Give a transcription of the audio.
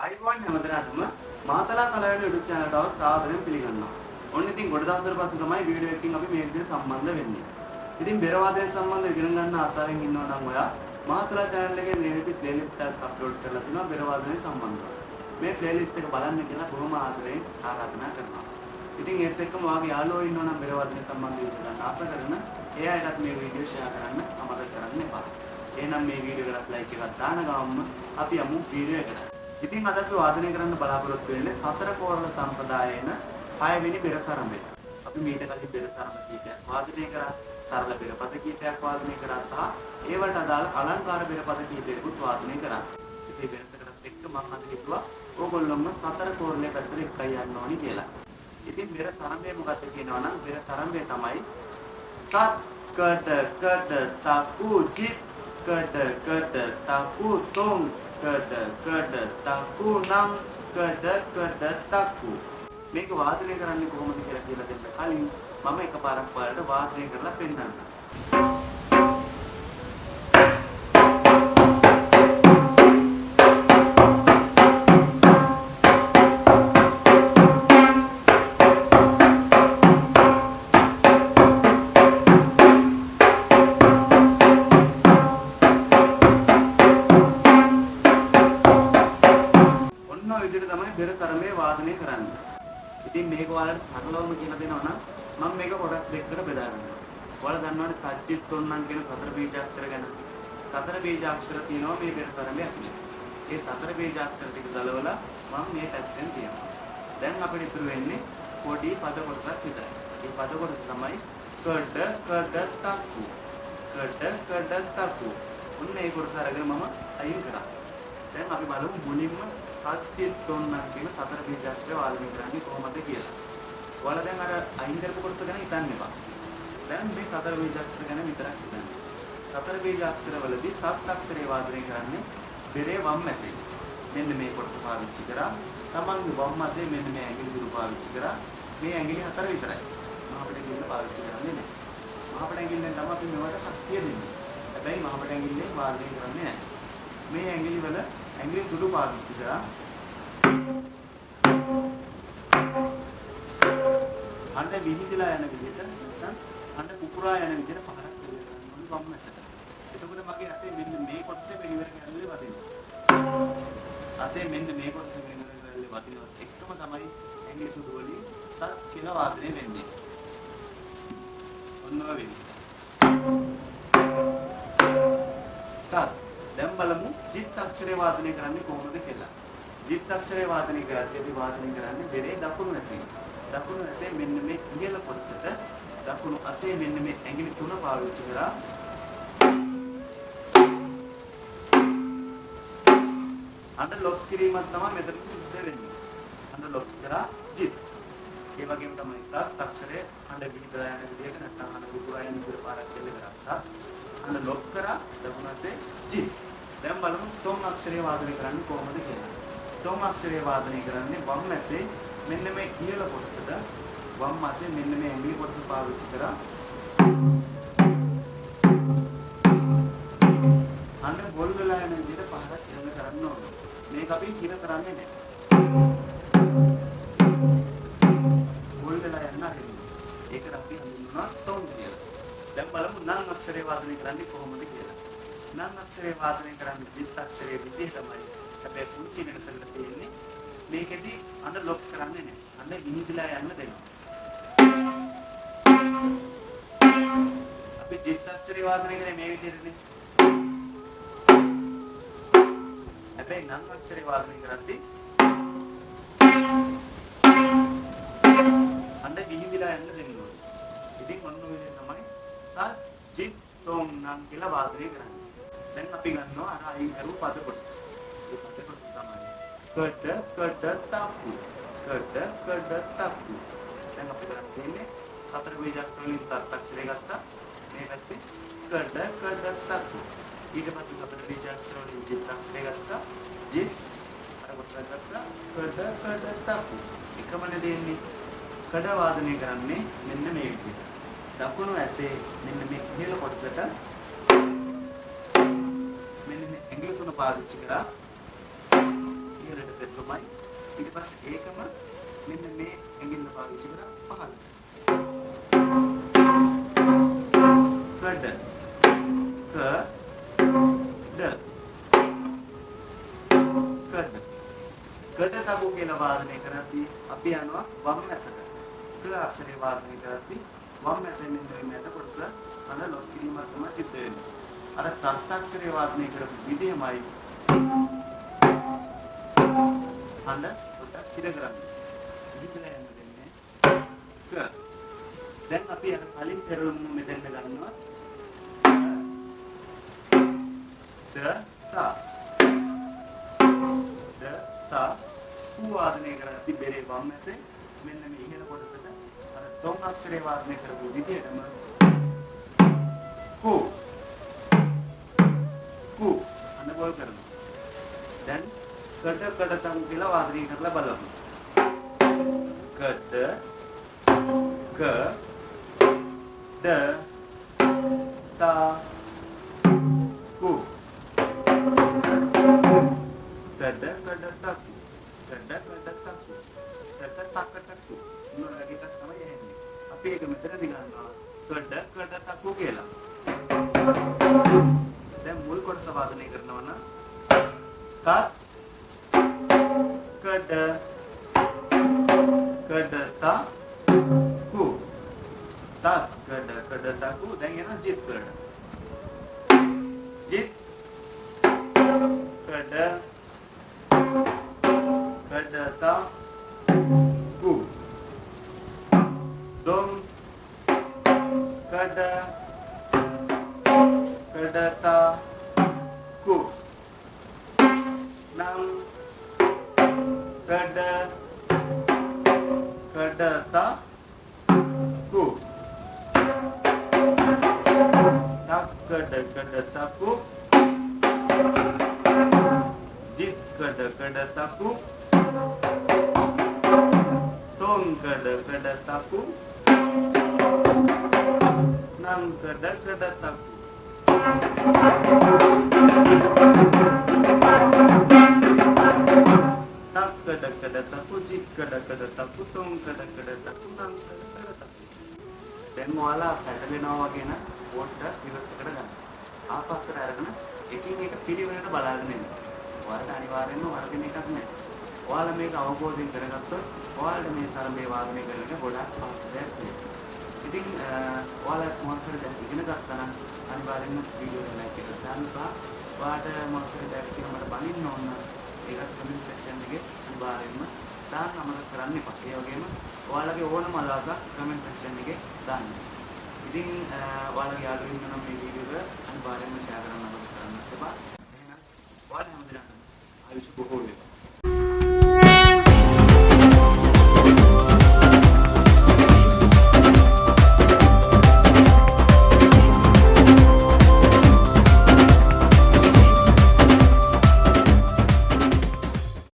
අයිබෝන් හැමදෙනාටම මාතලා කලාවේ YouTube channel එකට සාදරයෙන් පිළිගන්නවා. ඔන්න ඉතින් ගොඩ දවසකට පස්සේ තමයි වීඩියෝ එකකින් අපි මේ විදිහට සම්බන්ධ වෙන්නේ. ඉතින් බෙර වාදනය සම්බන්ධව ඉගෙන ගන්න ආසාවෙන් ඉන්නවා නම් ඔයා මාතලා channel එකේ මේ විදිහට playlist එකක් අප්ලෝඩ් කරලා තිනවා බෙර වාදනය සම්බන්ධව. මේ playlist එක බලන්න කියලා බොහොම ආදරයෙන් ආරාධනා කරනවා. ඉතින් ඒත් එක්කම ඔයාගේ යාළුවෝ ඉන්නවා නම් බෙර වාදනය සම්බන්ධව ඉගෙන ගන්න ආස කරන ඒ අයටත් මේ වීඩියෝ share කරන්න අමතක කරන්න එපා. එහෙනම් මේ වීඩියෝ එකට like එකක් දාන ගමන්ම අපි යමු වීඩියෝ එකට. ඉතින් අද අපි වාදනය කරන්න බලාපොරොත්තු වෙන්නේ සතර කෝරළ සම්ප්‍රදායේන 6 වෙනි බෙර සරඹය. අපි මීට කලින් බෙර සරඹ කීපයක් වාදනය කරා, සරල බෙරපද කීපයක් වාදනය කරා සහ ඒවට අදාළ අලංකාර බෙරපද කීපයකුත් වාදනය කරා. ඉතින් වෙනසකටත් එක්ක මම අද හිතුවා ඕගොල්ලොම සතර කෝරළේ පැත්තට එක්කයි යන්න ඕනි කියලා. ඉතින් බෙර සරඹය මොකක්ද කියනවා නම් බෙර සරඹය තමයි තත් කඩ කඩ තකු ජිත් කඩ කඩ තකු තොම් කඩ කඩ තකු නම් කඩ කඩ තකු. මේක වාදනය කරන්නේ කොහොමද කියලා දෙන්න කලින් මම එකපාරක් ඔයාලට වාදනය කරලා පෙන්නන්නම්. විදිහට තමයි බෙර සරඹය වාදනය කරන්නේ. ඉතින් මේක ඔයාලට සරලවම කියලා දෙනවා නම් මම මේක කොටස් දෙකකට බෙදා ගන්නවා. ඔයාලා දන්නවනේ සජ්ජිත් තොන්නම් කියන සතර බීජාක්ෂර ගැන. සතර බීජාක්ෂර තියෙනවා මේ බෙර සරඹය ඇතුලේ. ඒ සතර බීජාක්ෂර ටික ගලවලා මම මේ පැත්තෙන් තියනවා. දැන් අපිට ඉතුරු වෙන්නේ පොඩි පද කොටසක් විතරයි. මේ පද කොටස තමයි කඩ කඩ තක්කු. කඩ කඩ තක්කු. ඔන්න ඒ කොටස අරගෙන මම අයින් කරා. දැන් අපි බලමු මුලින්ම සජ්ජිත් තොන්නම් කියන සතර බීජාක්ෂර වාදනය කරන්නේ කොහොමද කියලා. ඔයාලා දැන් අර අයින් කරපු කොටස ගැන හිතන්න එපා. දැන් මේ සතර බීජාක්ෂර ගැන විතරක් හිතන්න. සතර බීජාක්ෂර වලදී සත් අක්ෂරේ වාදනය කරන්නේ බෙරේ වම් මැසෙන්. මෙන්න මේ කොටස පාවිච්චි කරා. තමන්ගේ වම් අතේ මෙන්න මේ ඇඟිලි දුරු පාවිච්චි කරා. මේ ඇඟිලි හතර විතරයි. මහපට ඇඟිල්ල පාවිච්චි කරන්නේ නැහැ. මහපට ඇඟිල්ලෙන් තමයි අපි මේවට ශක්තිය දෙන්නේ. හැබැයි මහපට ඇඟිල්ලෙන් වාදනය කරන්නේ නැහැ. මේ ඇඟිලි වල ඇඟිලි දුරු පාවිච්චි කරා. අඬ විහිදලා යන විදිහට නැත්නම් අඬ කුකුරා යන විදිහට පහරක් දෙන්න ඕනේ වම් මැසට. එතකොට මගේ අතේ මෙන්න මේ කොටසේ මෙලිවර කැල්ලේ වදිනවා. අතේ මෙන්න මේ කොටසේ මෙලිවර කැල්ලේ වදිනවා. එකම තමයි ඇඟිලි සුදු වලින් තත් කියලා වාදනය වෙන්නේ. ඔන්න ඔය වෙන්නේ. තත් දැන් බලමු ජිත් අක්ෂරේ වාදනය කරන්නේ කොහොමද කියලා. ජිත් අක්ෂරේ වාදනය කරද්දී වාදනය කරන්නේ බෙරේ දකුණු ඇසෙන්. දකුණු ඇසේ මෙන්න මේ ඉහළ කොටසට දකුණු අතේ මෙන්න මේ ඇඟිලි තුන පාවිච්චි කරා. අඬ ලොක් කිරීමක් තමයි මෙතන සිද්ධ වෙන්නේ. අඬ ලොක් කරා ජිත්. ඒ වගේම තමයි තත් අක්ෂරයේ අඬ විහිදලා යන විදිහට නැත්නම් අඬ කුකුරා යන විදිහට පාරක් දෙන්න කරා. අඬ ලොක් කරා දකුණු අතේ ජිත්. දැන් බලමු තොම් අක්ෂරය වාදනය කරන්නේ කොහොමද කියලා. තොම් අක්ෂරය වාදනය කරන්නේ වම් ඇසේ මෙන්න මේ ඉහළ කොටසට වම් අතේ මෙන්න මේ ඇඟිලි කොටස පාවිච්චි කරා. අන්න බොල් වෙලා යන විදිහට පහරක් දෙන්න කරන්න ඕනේ. මේක අපි කිර කරන්නේ නැහැ. බොල් වෙලා යන්න හරියි. ඒකට අපි හඳුන්වනවා තොම් කියලා. දැන් බලමු නම් අක්ෂරය වාදනය කරන්නේ කොහොමද කියලා. නම් අක්ෂරය වාදනය කරන්නේ ජිත් අක්ෂරයේ විදිහටමයි. හැබැයි පුංචි වෙනසක් තියෙන්නේ මේකෙදි අඬ ලොක් කරන්නේ නැහැ. අඬ විහිදලා යන්න දෙනවා. අපි ජිත් අක්ෂරය වාදනය කරන්නේ මේ විදිහටනේ. හැබැයි නම් අක්ෂරය වාදනය කරද්දී අඬ විහිදලා යන්න දෙනවා. ඉතින් මොන විදිහේ තමයි තත් ජිත් තොම් නම් කියලා වාදනය කරන්නේ. දැන් අපි ගන්නවා අර අයින් කරු පද කොට. මේ පද කොට තමයි කඩ කඩ තප්පු. කඩ කඩ තප්පු. දැන් අපි කරන් තියෙන්නේ හතර බීජාක්ෂර වලින් තත් අක්ෂරය ගත්තා. මේ පැත්තේ කඩ කඩ තප්පු. ඊට පස්සේ හතර බීජාක්ෂර වලින් ජිත් අක්ෂරය ගත්තා. ජිත් අර කොට ගත්තා. කඩ කඩ තප්පු. එකමනේ දෙන්නේ. කඩ වාදනය කරන්නේ මෙන්න මේ විදිහට. දකුණු ඇසේ මෙන්න මේ ඉහළ කොටසට මෙන්න මේ ඇඟිලි තුන පාවිච්චි කරා. ඉස්සරහට පෙරළුමයි. ඊට පස්සේ ඒකම මෙන්න මේ ඇඟිල්ල පාවිච්චි කරලා පහළට. කඩ කඩ තබු කියලා වාදනය කරද්දී අපි යනවා වම් මැසට. ක අක්ෂරේ වාදනය කරද්දී වම් මැසෙන් මෙන්න මැද කොටස අන ලොක් කිරීමක් තමයි සිද්ධ වෙන්නේ. අර තත්ත්වක්ෂරේ වාදනය කරපු විදිහමයි හඳ පොඩ්ඩක් හිර කරන්නේ. ඉතින් යන්න දෙන්නේ ක. දැන් අපි අර කලින් පෙරළුම මෙතෙන්ට ගන්නවා. ද තා වාදනය කරද්දී බෙරේ වම් මැසේ මෙන්න මේ ඉහළ කොටසට අර තොන් අක්ෂරේ වාදනය කරපු විදිහටම කු අනබෝල් කරනවා. දැන් කඩ තම් කියලා වාදනය කරලා බලමු. කඩ ක ද තා කු කඩ තකු තක්කටක්කු මොනවාගේ එකක් තමයි එන්නේ. අපි ඒක මෙතනදී ගන්නවා කඩ තක්කු කියලා. දැන් මුල් කොටස වාදනය කරනවා නම් තත් කඩ තා කු තත් කඩ තක්කු. දැන් යනවා ජිත් වලට. ජිත් කඩ තා ku dom kadata ku nam kadata ku tak kadata ku jit kadata ku tong kada taku nam kada taku. Tak kada taku jit kada taku tong kada taku nam kada taku. දැන් ඔයාලා පැටලෙනවා වගේ නම් පොඩ්ඩක් ඉවසකට ගන්න. ආපස්සට අරගෙන එකින් එක පිළිවෙලට බලාගෙන ඉන්න. ඔයාලට අනිවාර්යෙන්ම වර්ධන එකක් නැහැ. ඔයාලා මේක අවබෝධයෙන් කරගත්තොත් ඔයාලට මේ තරමේ වාදනය කරන්න ගොඩක් අවශ්‍යයක් තියෙනවා. ඉතින් ඔයාලා මොකක් හරි දැන් ඉගෙන ගත්තා නම් අනිවාර්යෙන්ම වීඩියෝ එක ලයික් එකක් දාන්න සහ ඔයාලට මොකක් හරි දැක් කියලා මට බනින්න ඕන ඒකත් කමෙන්ට් සෙක්ෂන් එකේ අනිවාර්යෙන්ම දාන්න අමතක කරන්න එපා. ඒ වගේම ඔයාලගේ ඕනම අදහසක් කමෙන්ට් සෙක්ෂන් එකේ දාන්න. ඉතින් ඔයාලගේ යාළුවෝ ඉන්නවා මේ වීඩියෝ එක අනිවාර්යෙන්ම ෂෙයා කරන්න අමතක කරන්න එපා. එහෙනම් ඔයාලා හැමදේම ආයුෂ බොහෝ වේවා.